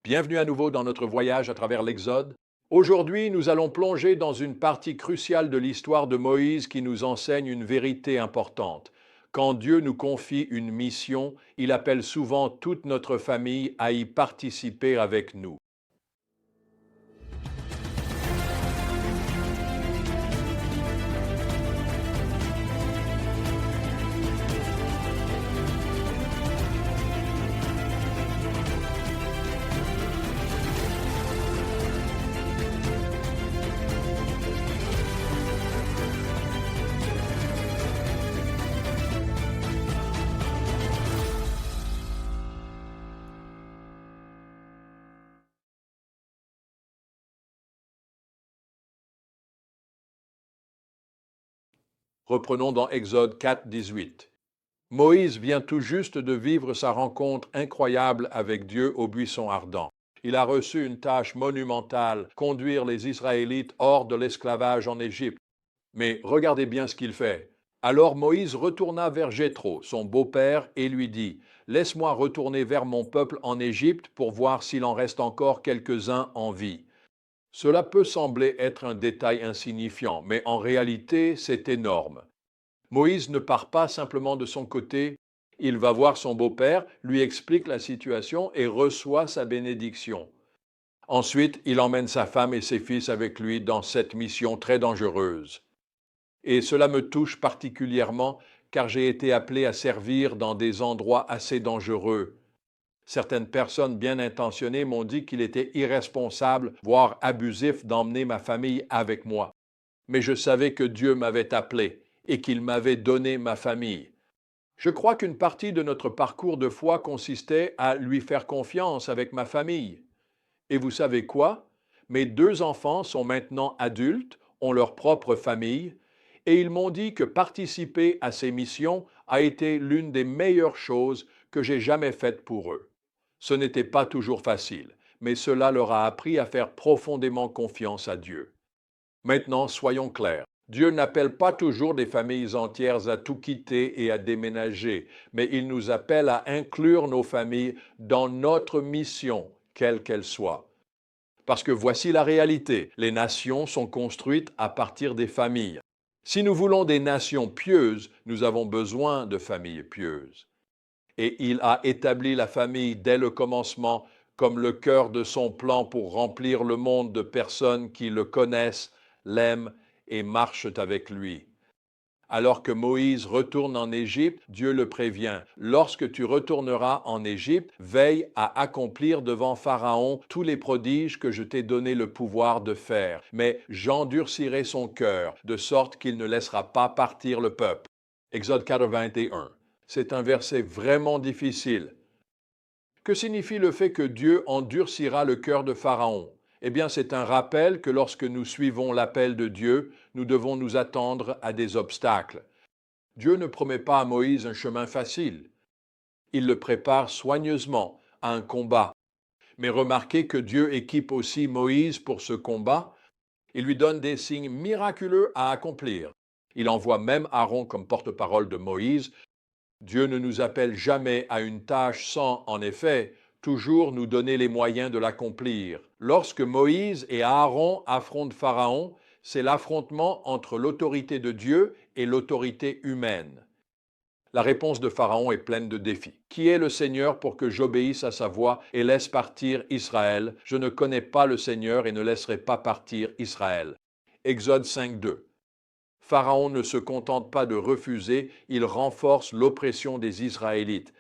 Bienvenue à nouveau dans notre voyage à travers l'Exode. Aujourd'hui, nous allons plonger dans une partie cruciale de l'histoire de Moïse qui nous enseigne une vérité importante. Quand Dieu nous confie une mission, il appelle souvent toute notre famille à y participer avec nous. Reprenons dans Exode 4, 18. Moïse vient tout juste de vivre sa rencontre incroyable avec Dieu au buisson ardent. Il a reçu une tâche monumentale, conduire les Israélites hors de l'esclavage en Égypte. Mais regardez bien ce qu'il fait. Alors Moïse retourna vers Jéthro, son beau-père, et lui dit, Laisse-moi retourner vers mon peuple en Égypte pour voir s'il en reste encore quelques-uns en vie. Cela peut sembler être un détail insignifiant, mais en réalité, c'est énorme. Moïse ne part pas simplement de son côté, il va voir son beau-père, lui explique la situation et reçoit sa bénédiction. Ensuite, il emmène sa femme et ses fils avec lui dans cette mission très dangereuse. Et cela me touche particulièrement car j'ai été appelé à servir dans des endroits assez dangereux. Certaines personnes bien intentionnées m'ont dit qu'il était irresponsable, voire abusif d'emmener ma famille avec moi. Mais je savais que Dieu m'avait appelé et qu'il m'avait donné ma famille. Je crois qu'une partie de notre parcours de foi consistait à lui faire confiance avec ma famille. Et vous savez quoi? Mes deux enfants sont maintenant adultes, ont leur propre famille, et ils m'ont dit que participer à ces missions a été l'une des meilleures choses que j'ai jamais faites pour eux. Ce n'était pas toujours facile, mais cela leur a appris à faire profondément confiance à Dieu. Maintenant, soyons clairs. Dieu n'appelle pas toujours des familles entières à tout quitter et à déménager, mais il nous appelle à inclure nos familles dans notre mission, quelle qu'elle soit. Parce que voici la réalité, les nations sont construites à partir des familles. Si nous voulons des nations pieuses, nous avons besoin de familles pieuses. Et il a établi la famille dès le commencement comme le cœur de son plan pour remplir le monde de personnes qui le connaissent, l'aiment et marchent avec lui. Alors que Moïse retourne en Égypte, Dieu le prévient. Lorsque tu retourneras en Égypte, veille à accomplir devant Pharaon tous les prodiges que je t'ai donné le pouvoir de faire. Mais j'endurcirai son cœur, de sorte qu'il ne laissera pas partir le peuple. Exode 4, 21. C'est un verset vraiment difficile. Que signifie le fait que Dieu endurcira le cœur de Pharaon? Eh bien, c'est un rappel que lorsque nous suivons l'appel de Dieu, nous devons nous attendre à des obstacles. Dieu ne promet pas à Moïse un chemin facile. Il le prépare soigneusement à un combat. Mais remarquez que Dieu équipe aussi Moïse pour ce combat. Il lui donne des signes miraculeux à accomplir. Il envoie même Aaron comme porte-parole de Moïse. Dieu ne nous appelle jamais à une tâche sans, en effet, toujours nous donner les moyens de l'accomplir. Lorsque Moïse et Aaron affrontent Pharaon, c'est l'affrontement entre l'autorité de Dieu et l'autorité humaine. La réponse de Pharaon est pleine de défis. Qui est le Seigneur pour que j'obéisse à sa voix et laisse partir Israël? Je ne connais pas le Seigneur et ne laisserai pas partir Israël. Exode 5.2. Pharaon ne se contente pas de refuser, il renforce l'oppression des Israélites.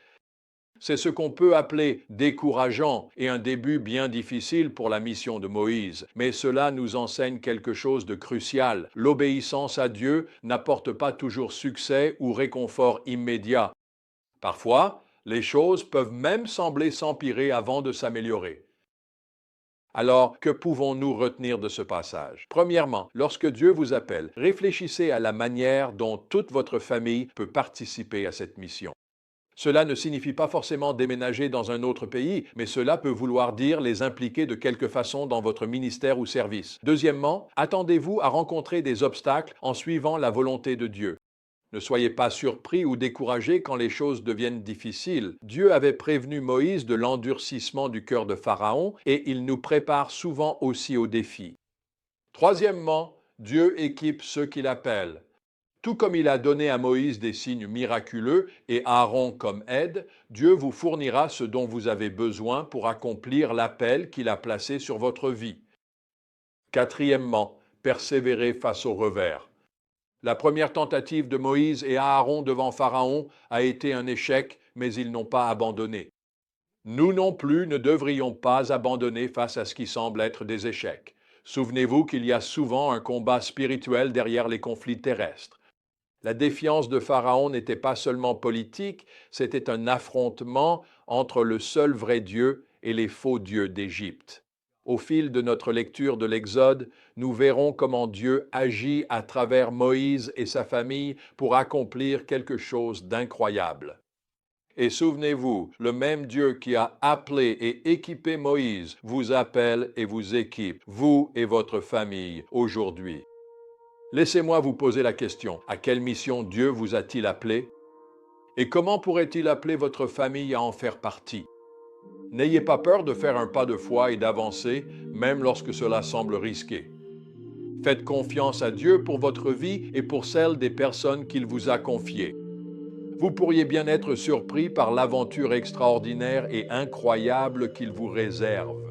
C'est ce qu'on peut appeler décourageant et un début bien difficile pour la mission de Moïse. Mais cela nous enseigne quelque chose de crucial. L'obéissance à Dieu n'apporte pas toujours succès ou réconfort immédiat. Parfois, les choses peuvent même sembler s'empirer avant de s'améliorer. Alors, que pouvons-nous retenir de ce passage? Premièrement, lorsque Dieu vous appelle, réfléchissez à la manière dont toute votre famille peut participer à cette mission. Cela ne signifie pas forcément déménager dans un autre pays, mais cela peut vouloir dire les impliquer de quelque façon dans votre ministère ou service. Deuxièmement, attendez-vous à rencontrer des obstacles en suivant la volonté de Dieu. Ne soyez pas surpris ou découragés quand les choses deviennent difficiles. Dieu avait prévenu Moïse de l'endurcissement du cœur de Pharaon et il nous prépare souvent aussi aux défis. Troisièmement, Dieu équipe ceux qu'il appelle. Tout comme il a donné à Moïse des signes miraculeux et Aaron comme aide, Dieu vous fournira ce dont vous avez besoin pour accomplir l'appel qu'il a placé sur votre vie. Quatrièmement, persévérez face au revers. La première tentative de Moïse et Aaron devant Pharaon a été un échec, mais ils n'ont pas abandonné. Nous non plus ne devrions pas abandonner face à ce qui semble être des échecs. Souvenez-vous qu'il y a souvent un combat spirituel derrière les conflits terrestres. La défiance de Pharaon n'était pas seulement politique, c'était un affrontement entre le seul vrai Dieu et les faux dieux d'Égypte. Au fil de notre lecture de l'Exode, nous verrons comment Dieu agit à travers Moïse et sa famille pour accomplir quelque chose d'incroyable. Et souvenez-vous, le même Dieu qui a appelé et équipé Moïse vous appelle et vous équipe, vous et votre famille, aujourd'hui. Laissez-moi vous poser la question, à quelle mission Dieu vous a-t-il appelé? Et comment pourrait-il appeler votre famille à en faire partie? N'ayez pas peur de faire un pas de foi et d'avancer, même lorsque cela semble risqué. Faites confiance à Dieu pour votre vie et pour celle des personnes qu'il vous a confiées. Vous pourriez bien être surpris par l'aventure extraordinaire et incroyable qu'il vous réserve.